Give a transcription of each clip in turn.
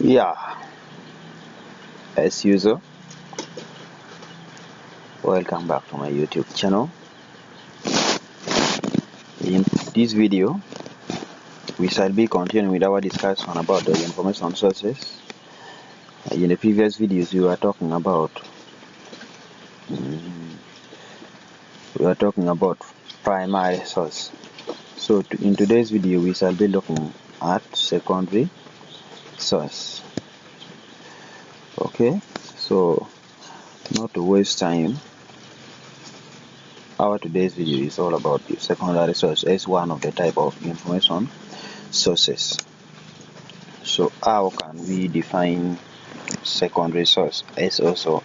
Yeah, as usual, welcome back to my YouTube channel. In this video, we shall be continuing with our discussion about the information sources. In the previous videos, we were talking about primary source. So in today's video, we shall be looking at secondary source. Okay, so not to waste time, our today's video is all about the secondary source as one of the type of information sources. So how can we define secondary source as also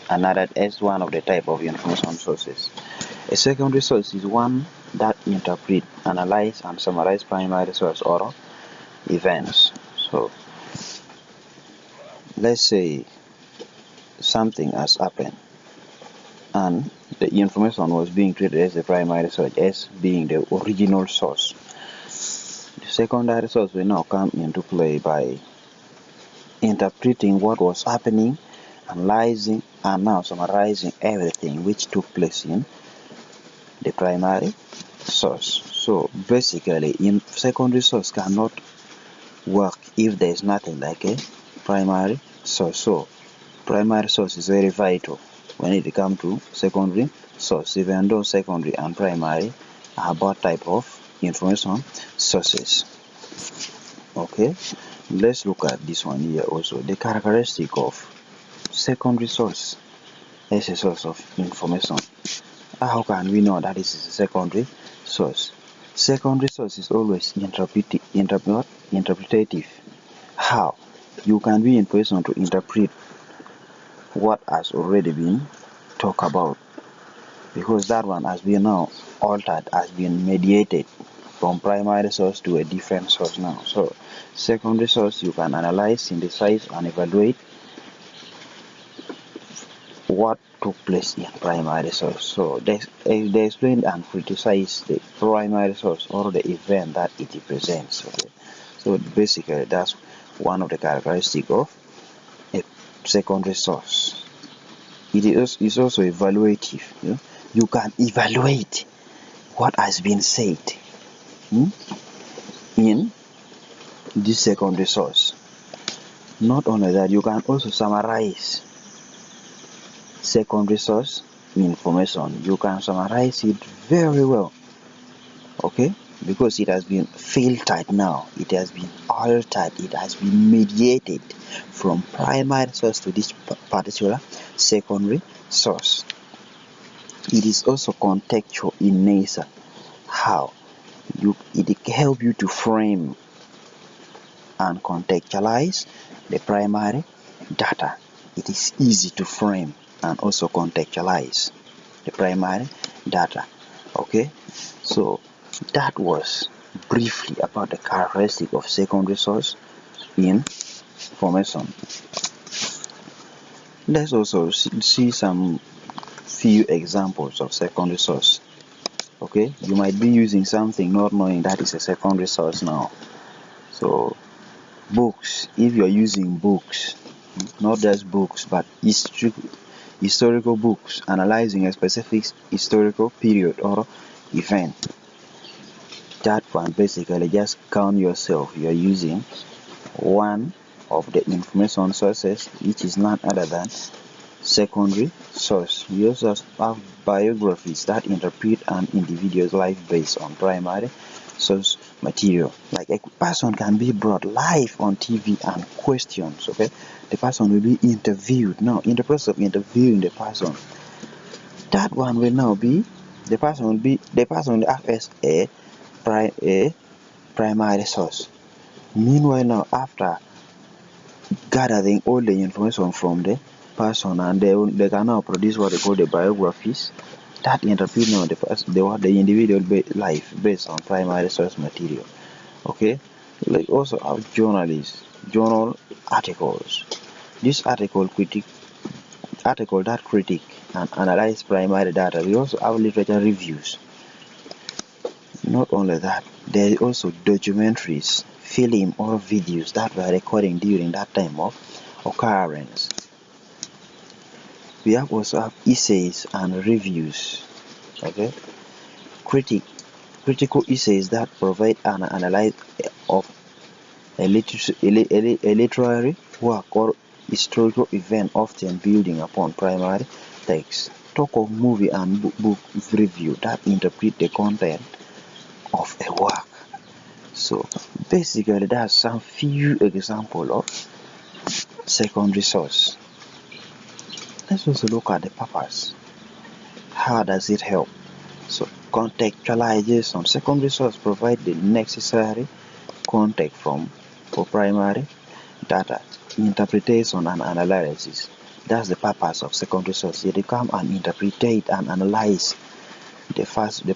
another as one of the type of information sources? A secondary source is one that interpret, analyze, and summarize primary source or events. So let's say something has happened and the information was being treated as the primary source, as being the original source. The secondary source will now come into play by interpreting what was happening, analyzing, and now summarizing everything which took place in the primary source. So basically, in secondary source cannot work if there is nothing like a primary source. So primary source is very vital when it comes to secondary source, even though secondary and primary are both type of information sources. Okay, let's look at this one here also. The characteristic of secondary source as a source of information. How can we know that this is a secondary source? Secondary source is always interpretative. How? You can be in position to interpret what has already been talked about, because that one has been now altered, has been mediated from primary source to a different source now. So secondary source, you can analyze, synthesize, and evaluate what took place in primary source. So they explain and criticize the primary source or the event that it represents. Okay, so basically that's one of the characteristics of a secondary source. It is also evaluative. You can evaluate what has been said in this secondary source. Not only that, you can also summarize secondary source information. You can summarize it very well, okay, because it has been filtered now, it has been altered, it has been mediated from primary source to this particular secondary source. It is also contextual in nature. How? It helps you to frame and contextualize the primary data. It is easy to frame and also contextualize the primary data. Okay, so that was briefly about the characteristic of secondary source information. Let's also see some few examples of secondary source. Okay, you might be using something not knowing that is a secondary source now. So books, if you're using books, not just books but historical books analyzing a specific historical period or event, that one basically just count yourself, you're using one of the information sources, which is none other than secondary source. We also have biographies that interpret an individual's life based on primary source material. Like a person can be brought live on TV and questions. Okay, the person will be interviewed. Now, in the process of interviewing the person, that one will now be the person will act as a primary source. Meanwhile, now after gathering all the information from the person, and they can now produce what they call the biographies that interpret now the individual life based on primary source material. Okay, like also our journal articles. This article that critique and analyze primary data. We also have literature reviews. Not only that, there is also documentaries, film or videos that were recording during that time of occurrence. We also have essays and reviews. Okay, critical essays that provide an analysis of a literary work or historical event, often building upon primary text. Talk of movie and book review that interpret the content of a work. So basically, that's some few examples of secondary source. Let's also look at the purpose. How does it help? So contextualization. Secondary source provide the necessary context for primary data, interpretation and analysis. That's the purpose of secondary source. They come and interpret and analyze the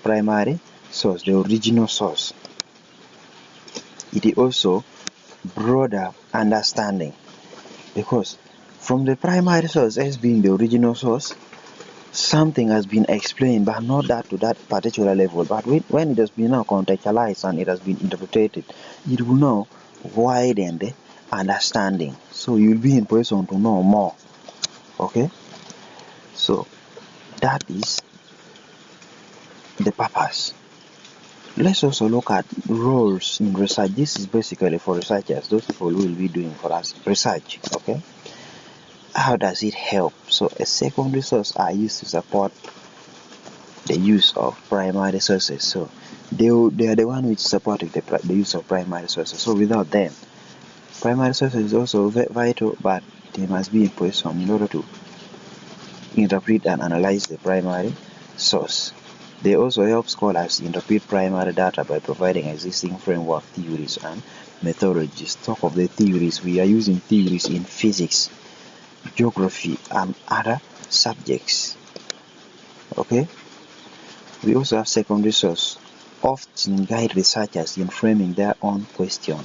primary source, the original source. It is also broader understanding, because from the primary source as being the original source, something has been explained, but not that to that particular level. But when it has been now contextualized and it has been interpreted, it will now widen the understanding. So you'll be in position to know more. Okay? So that is the purpose. Let's also look at roles in research. This is basically for researchers, those people who will be doing for us research. Okay? How does it help? So a secondary source are used to support the use of primary sources. So they are the one which supporting the use of primary sources. So without them, primary sources is also vital, but they must be in position in order to interpret and analyze the primary source. They also help scholars interpret primary data by providing existing framework theories and methodologies. Talk of the theories, we are using theories in physics, geography and other subjects. Okay, we also have secondary source often guide researchers in framing their own question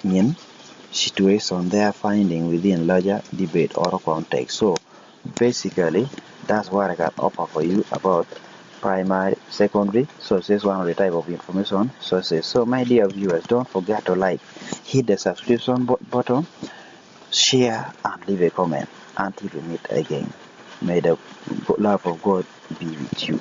in situation they are finding within larger debate or context. So basically, that's what I can offer for you about primary, secondary sources, one of the type of information sources. So my dear viewers, don't forget to like, hit the subscription button, share and leave a comment. Until we meet again, may the love of God be with you.